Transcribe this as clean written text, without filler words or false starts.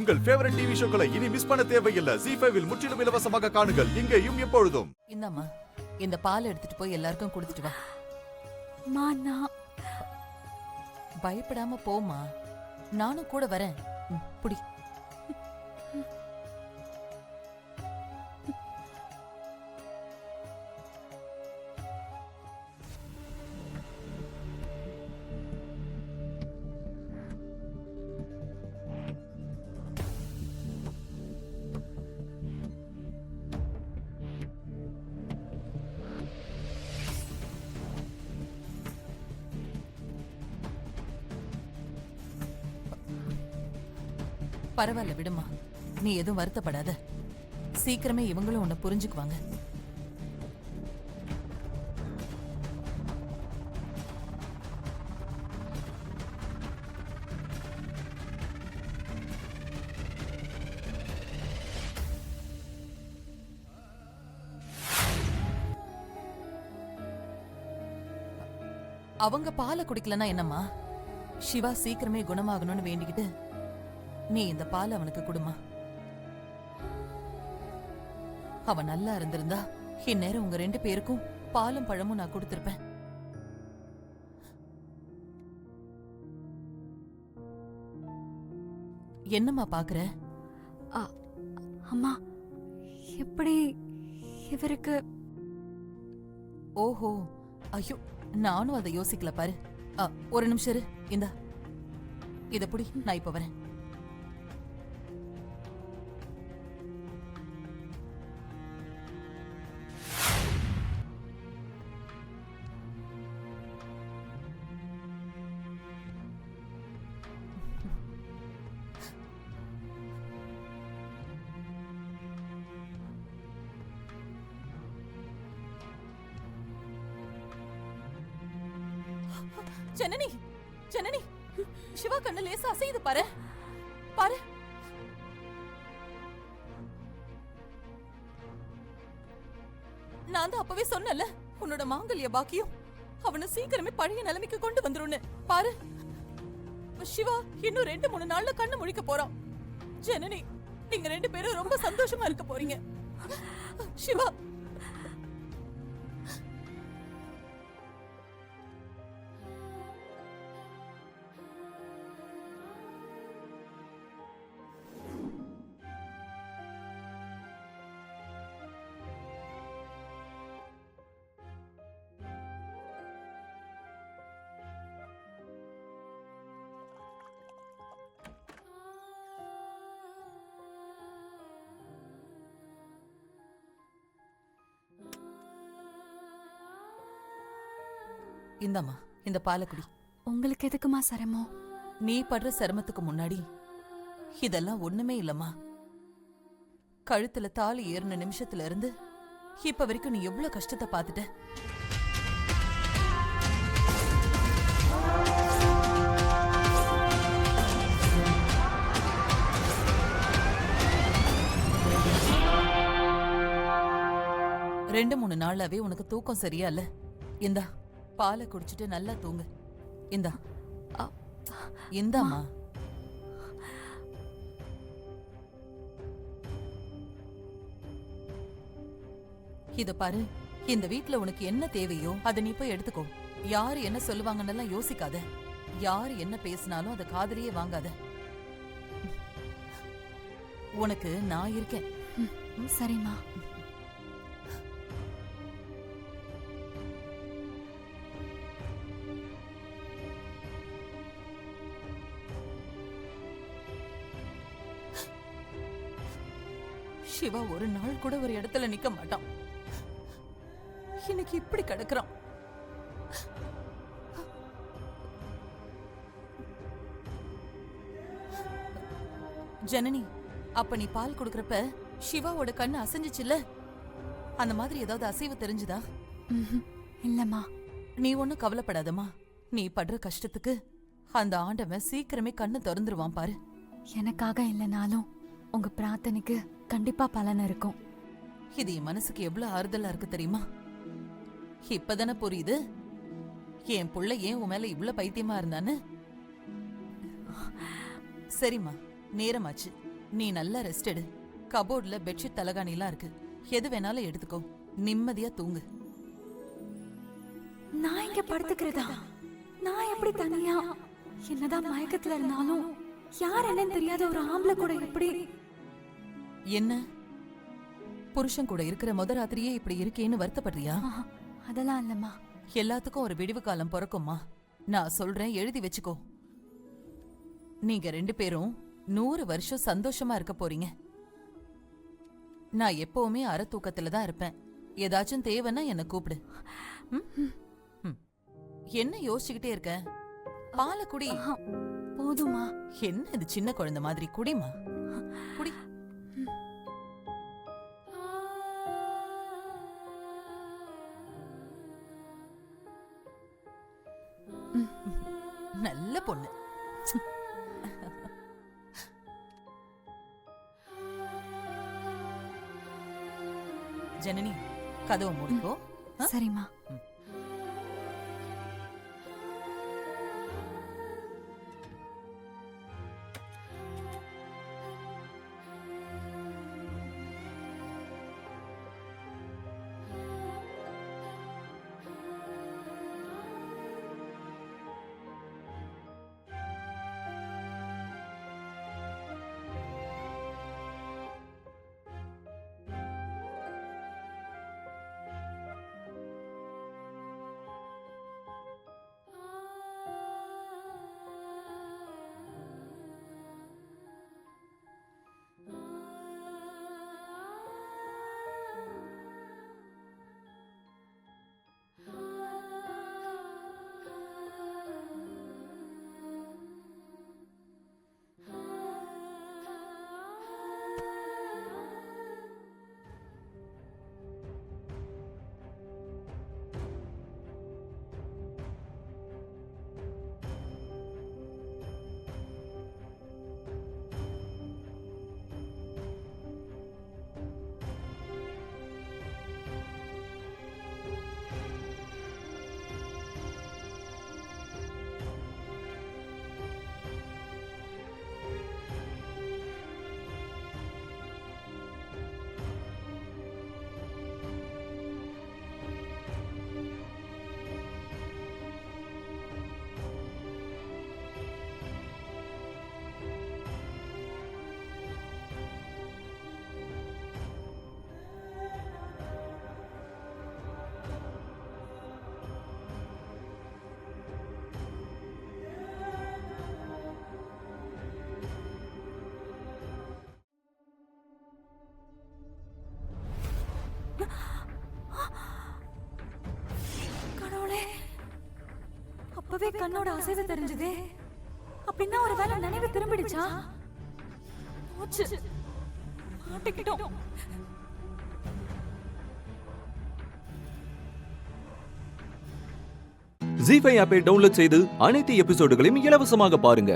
உங்கள் favourite TV ஷோக்களை இனி miss பண்ண தேவையில்லை. ZEE5 இல் முற்றிலும் இலவசமாக காணுங்கள், இங்கேயும் எப்பொழுதும். இந்தாம்மா, இந்த பால் எடுத்துட்டு போய் எல்லாருக்கும் கொடுத்துட்டு வா. பயப்படாம போமா, நானும் கூட வரேன். புடி. பரவாயில்ல விடுமா, நீ எதுவும் வருத்தப்படாத. சீக்கிரமே இவங்களும் உன்னை புரிஞ்சுக்குவாங்க. அவங்க பாலை குடிக்கலன்னா என்னம்மா, சிவா சீக்கிரமே குணமாகணும்னு வேண்டிக்கிட்டு நீ இந்த பால் அவனுக்கு குடுமா. அவன் நல்லா இருந்திருந்தா இந்நேரம் உங்க 2 பேருக்கும் பாலும் பழமும் நான் கொடுத்திருப்பேன். என்னம்மா பாக்குற? அம்மா, எப்படி இவருக்கு? ஓஹோ, ஐயோ, நானும் அதை யோசிக்கல பாரு. ஒரு நிமிஷம் இரு, இந்தா இத புடி, நான் இப்ப வரேன். ஜனனி, ஜனனி, சிவா கண்ணு லேசா அசையுது பாரு, பாரு. நான் தான் அப்பவே சொன்னல, உன்னோட மாங்கல்ய பாக்கியம் அவனை சீக்கிரமே பழைய நிலைமைக்கு கொண்டு வந்துருன்னு. பாரு, சிவா இன்னும் 2-3 நாள்ல கண்ணு முழிக்க போறான். ஜனனி, நீங்க 2 பேரும் ரொம்ப சந்தோஷமா இருக்க போறீங்க. சிவா, இந்தாம்மா, இந்த பாலை குடி. உங்களுக்கு எதுக்குமா சிரமம்? நீ படுற சிரமத்துக்கு முன்னாடி இதெல்லாம் ஒண்ணுமே இல்லம்மா. கழுத்துல தாலி ஏறின நிமிஷத்துல இருந்து இப்ப வரைக்கும் நீ எவ்வளவு கஷ்டத்தை பார்த்துட்ட. ரெண்டு 3 நாளாவே உனக்கு தூக்கம் சரியா இல்ல. இந்தா பாலை குடிச்சிட்டு நல்லா தூங்கு. இந்தா, இந்தாமா. இத பாரு, இந்த வீட்ல உனக்கு என்ன தேவையோ அதை நீ போய் எடுத்துக்கோ. யாரு என்ன சொல்லுவாங்கன்னு யோசிக்காத. யாரு என்ன பேசினாலும் அதை காதுலயே வாங்காத. உனக்கு நான் இருக்கேன். சரிம்மா. சிவா ஒரு நாள் கூட ஒரு இடத்துல நிக்க மாட்டான். இன்னைக்கு இப்படி கிடக்குறான். ஜனனி, அப்ப நீ பால் கொடுக்கறப்ப சிவாவோட கண்ணு அசைஞ்சிச்சுல்ல, அந்த மாதிரி ஏதாவது அசைவு தெரிஞ்சுதா? இல்லம்மா. நீ ஒன்னும் கவலைப்படாதம்மா. நீ படுற கஷ்டத்துக்கு அந்த ஆண்டவன் சீக்கிரமே கண்ணு திறந்துருவான் பாரு. எனக்காக இல்லைனாலும் உங்க பிரார்த்தனைக்கு கண்டிப்பா பலன் இருக்கும். இது என் மனசுக்கு எவ்வளவு ஆறுதலா இருக்கு தெரியுமா? இப்பதானே புரியுது என் புள்ள ஏன் உன் மேல இவ்வளவு பைத்தியமா இருந்தான்னு. சரிம்மா, நேரமாச்சு, நீ நல்லா ரெஸ்ட் எடு. கபோர்ட்ல பெட்ஷீட் தலகாணிலாம் இருக்கு, எது வேணாலும் எடுத்துக்கோ. நிம்மதியா தூங்கு. நான் இங்க படுத்துக்கிறதா? நான் எப்படி தனியா? என்னதான் மயக்கத்துல இருந்தாலும் யார் என்னன்னு தெரியாத ஒரு ஆம்பளை கூட எப்படி? என்ன புருஷன் கூட இருக்கிற முத ராத்திரியே இப்படி இருக்கேன்னு வருத்தப்படுறியா? அதெல்லாம் இல்லம்மா. எல்லாத்துக்கும் ஒரு விடிவு காலம் பிறக்கும்மா. நான் சொல்றேன், எழுதி வச்சுக்கோ. நீங்க 2 பேரும் 100 வருஷம் சந்தோஷமா இருக்க போறீங்க. நான் எப்பவுமே அரை தூக்கத்துல தான் இருப்பேன். ஏதாச்சும் தேவைன்னா என்ன கூப்பிடு. என்ன யோசிச்சுக்கிட்டே இருக்க? பாலை குடி. போதுமா? என்ன இது சின்ன குழந்தை மாதிரி? குடிமா, குடி. நல்ல பொண்ணு. ஜனனி, கதவை மூடிக்கோ. சரிம்மா. கடவுளே, அப்பவே கண்ணோட அசைவு தெரிஞ்சதே. அப்படின்னா ஒரு வேளை நினைவு திரும்பிடுச்சா? போச்சு, மாட்டிக்கிட்டோம். ஜீ5 ஆப்பை டவுன்லோட் செய்து அனைத்து எபிசோடுகளையும் இலவசமாக பாருங்க.